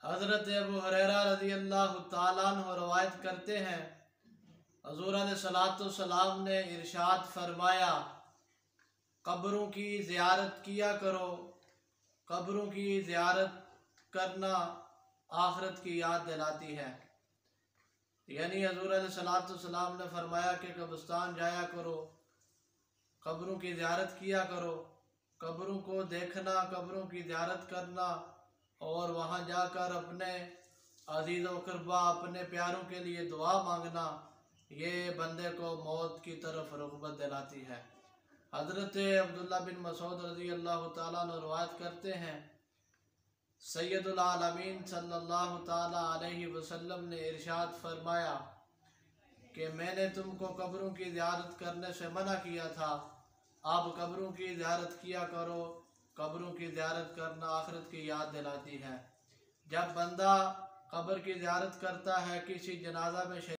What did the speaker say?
حضرت ابو ہریرہ رضی اللہ تعالیٰ عنہ روایت کرتے ہیں، حضور علیہ الصلوۃ والسلام نے ارشاد فرمایا، قبروں کی زیارت کیا کرو، قبروں کی زیارت کرنا آخرت کی یاد دلاتی ہے۔ یعنی حضور علیہ الصلوۃ والسلام نے فرمایا کہ قبرستان جایا کرو، قبروں کی زیارت کیا کرو، قبروں کو دیکھنا، قبروں کی زیارت کرنا اور وہاں جا کر اپنے عزیز و اقربا، اپنے پیاروں کے لیے دعا مانگنا، یہ بندے کو موت کی طرف رغبت دلاتی ہے۔ حضرت عبداللہ بن مسعود رضی اللہ تعالیٰ عنہ روایت کرتے ہیں، سید العالمین صلی اللہ تعالیٰ علیہ وسلم نے ارشاد فرمایا کہ میں نے تم کو قبروں کی زیارت کرنے سے منع کیا تھا، آپ قبروں کی زیارت کیا کرو، قبروں کی زیارت کرنا آخرت کی یاد دلاتی ہے۔ جب بندہ قبر کی زیارت کرتا ہے، کسی جنازہ میں